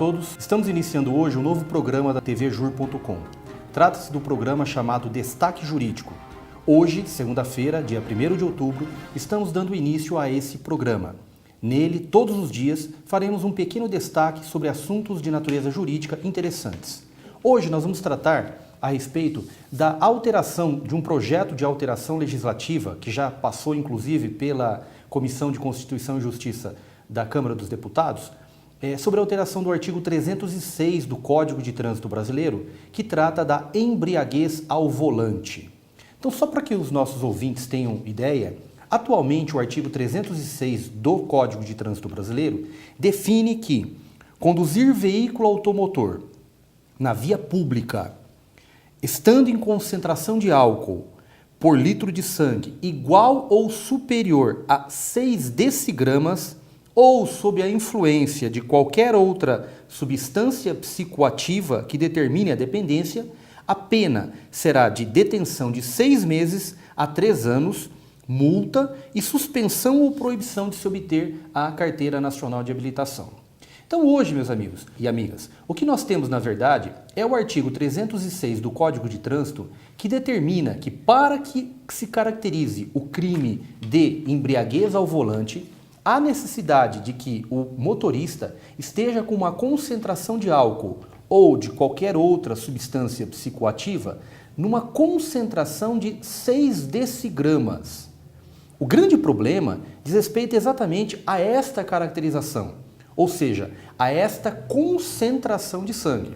todos, estamos iniciando hoje um novo programa da tvjur.com. Trata-se do programa chamado Destaque Jurídico. Hoje, segunda-feira, dia 1º de outubro, estamos dando início a esse programa. Nele, todos os dias, faremos um pequeno destaque sobre assuntos de natureza jurídica interessantes. Hoje nós vamos tratar a respeito da alteração de um projeto de alteração legislativa que já passou inclusive pela Comissão de Constituição e Justiça da Câmara dos Deputados, sobre a alteração do artigo 306 do Código de Trânsito Brasileiro, que trata da embriaguez ao volante. Então, só para que os nossos ouvintes tenham ideia, atualmente o artigo 306 do Código de Trânsito Brasileiro define que conduzir veículo automotor na via pública, estando em concentração de álcool por litro de sangue igual ou superior a 6 decigramas ou sob a influência de qualquer outra substância psicoativa que determine a dependência, a pena será de detenção de 6 meses a 3 anos, multa e suspensão ou proibição de se obter a Carteira Nacional de Habilitação. Então hoje, meus amigos e amigas, o que nós temos na verdade é o artigo 306 do Código de Trânsito que determina que para que se caracterize o crime de embriaguez ao volante, há necessidade de que o motorista esteja com uma concentração de álcool ou de qualquer outra substância psicoativa numa concentração de 6 decigramas. O grande problema diz respeito exatamente a esta caracterização, ou seja, a esta concentração de sangue.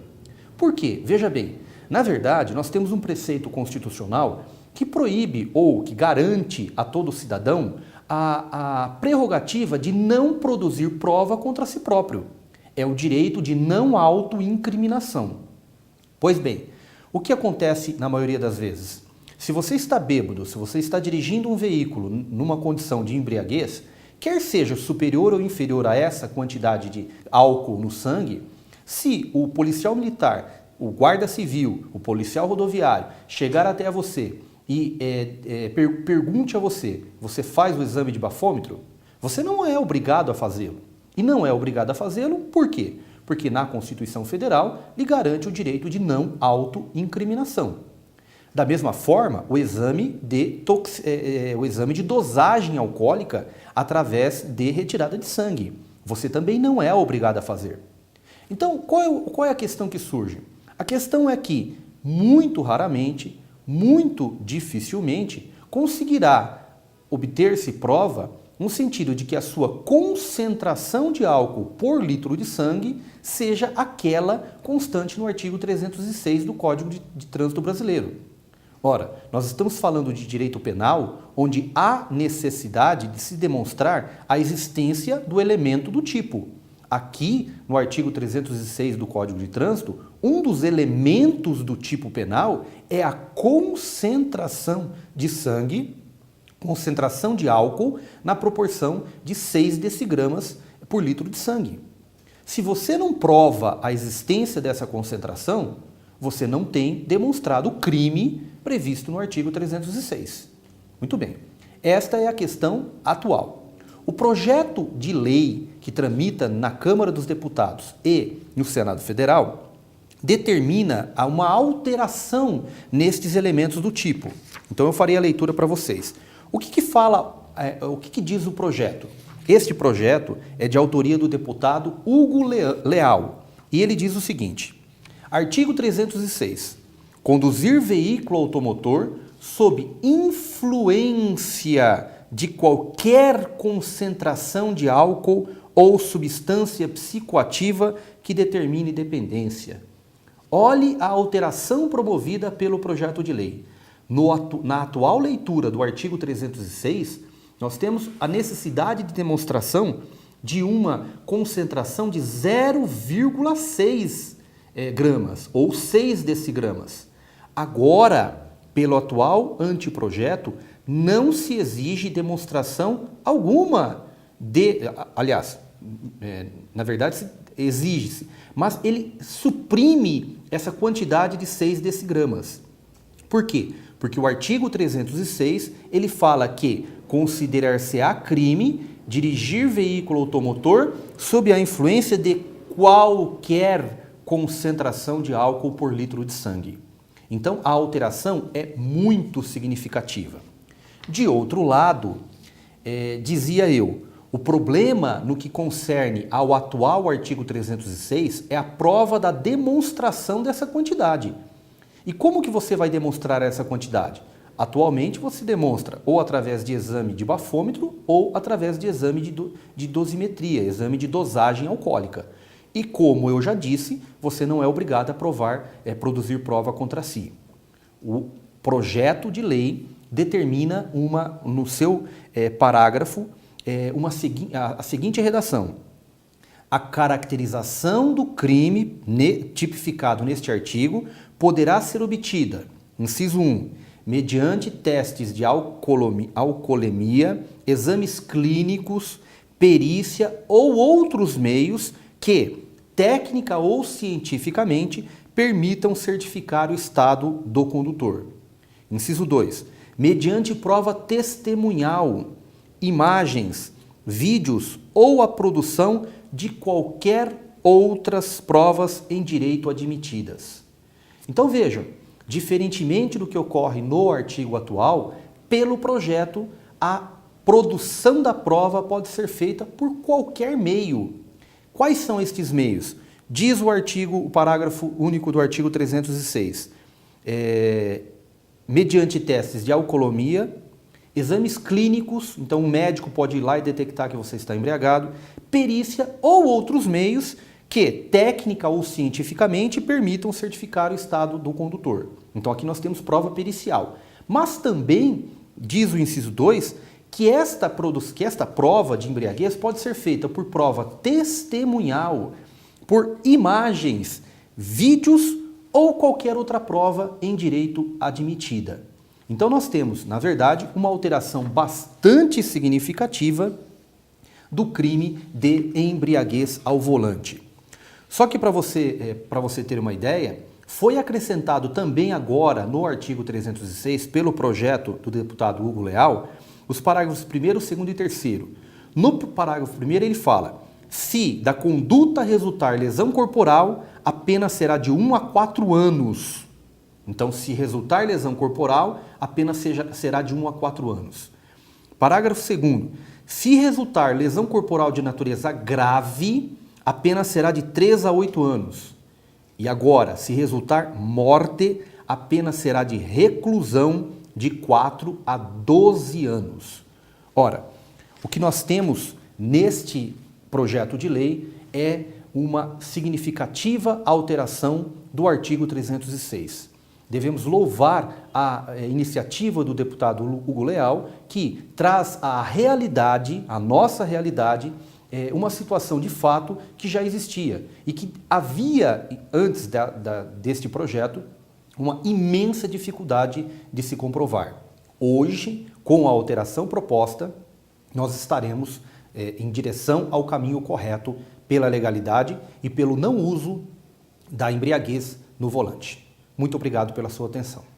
Por quê? Veja bem, na verdade nós temos um preceito constitucional que proíbe ou que garante a todo cidadão a prerrogativa de não produzir prova contra si próprio. É o direito de não autoincriminação. Pois bem, o que acontece na maioria das vezes? Se você está bêbado, se você está dirigindo um veículo numa condição de embriaguez, quer seja superior ou inferior a essa quantidade de álcool no sangue, se o policial militar, o guarda civil, o policial rodoviário chegar até você e pergunte a você, você faz o exame de bafômetro? Você não é obrigado a fazê-lo. E não é obrigado a fazê-lo por quê? Porque na Constituição Federal lhe garante o direito de não autoincriminação. Da mesma forma, o exame de dosagem alcoólica através de retirada de sangue. Você também não é obrigado a fazer. Então, qual é a questão que surge? A questão é que, muito raramente, muito dificilmente conseguirá obter-se prova no sentido de que a sua concentração de álcool por litro de sangue seja aquela constante no artigo 306 do Código de Trânsito Brasileiro. Ora, nós estamos falando de direito penal onde há necessidade de se demonstrar a existência do elemento do tipo. Aqui, no artigo 306 do Código de Trânsito, um dos elementos do tipo penal é a concentração de sangue, concentração de álcool na proporção de 6 decigramas por litro de sangue. Se você não prova a existência dessa concentração, você não tem demonstrado o crime previsto no artigo 306. Muito bem, esta é a questão atual. O projeto de lei que tramita na Câmara dos Deputados e no Senado Federal determina uma alteração nestes elementos do tipo. Então eu farei a leitura para vocês. O que diz o projeto? Este projeto é de autoria do deputado Hugo Leal e ele diz o seguinte: artigo 306. Conduzir veículo automotor sob influência de qualquer concentração de álcool ou substância psicoativa que determine dependência. Olhe a alteração promovida pelo projeto de lei. Na atual leitura do artigo 306, nós temos a necessidade de demonstração de uma concentração de 0,6 gramas ou 6 decigramas. Agora, pelo atual anteprojeto, não se exige demonstração alguma na verdade exige-se, mas ele suprime essa quantidade de 6 decigramas. Por quê? Porque o artigo 306, ele fala que considerar-se-á crime dirigir veículo automotor sob a influência de qualquer concentração de álcool por litro de sangue. Então, a alteração é muito significativa. De outro lado, dizia eu, o problema no que concerne ao atual artigo 306 é a prova da demonstração dessa quantidade. E como que você vai demonstrar essa quantidade? Atualmente você demonstra ou através de exame de bafômetro ou através de exame de dosimetria, exame de dosagem alcoólica. E como eu já disse, você não é obrigado a produzir prova contra si. O projeto de lei determina no seu parágrafo a seguinte redação: a caracterização do crime tipificado neste artigo poderá ser obtida, inciso 1, mediante testes de alcoolemia, exames clínicos, perícia ou outros meios que, técnica ou cientificamente, permitam certificar o estado do condutor. Inciso 2, mediante prova testemunhal, imagens, vídeos ou a produção de qualquer outras provas em direito admitidas. Então vejam, diferentemente do que ocorre no artigo atual, pelo projeto, a produção da prova pode ser feita por qualquer meio. Quais são estes meios? Diz o parágrafo único do artigo 306, mediante testes de alcoolemia, exames clínicos, então o médico pode ir lá e detectar que você está embriagado, perícia ou outros meios que, técnica ou cientificamente, permitam certificar o estado do condutor. Então aqui nós temos prova pericial. Mas também, diz o inciso 2, que esta prova de embriaguez pode ser feita por prova testemunhal, por imagens, vídeos ou qualquer outra prova em direito admitida. Então nós temos, na verdade, uma alteração bastante significativa do crime de embriaguez ao volante. Só que para você ter uma ideia, foi acrescentado também agora no artigo 306, pelo projeto do deputado Hugo Leal, os parágrafos 1º, 2º e 3º. No parágrafo 1º ele fala: se da conduta resultar lesão corporal, a pena será de 1 a 4 anos. Então, se resultar lesão corporal, a pena será de 1 a 4 anos. Parágrafo 2º. Se resultar lesão corporal de natureza grave, a pena será de 3 a 8 anos. E agora, se resultar morte, a pena será de reclusão de 4 a 12 anos. Ora, o que nós temos neste projeto de lei é uma significativa alteração do artigo 306. Devemos louvar a iniciativa do deputado Hugo Leal, que traz à realidade, à nossa realidade, uma situação de fato que já existia e que havia, antes deste projeto, uma imensa dificuldade de se comprovar. Hoje, com a alteração proposta, nós estaremos em direção ao caminho correto pela legalidade e pelo não uso da embriaguez no volante. Muito obrigado pela sua atenção.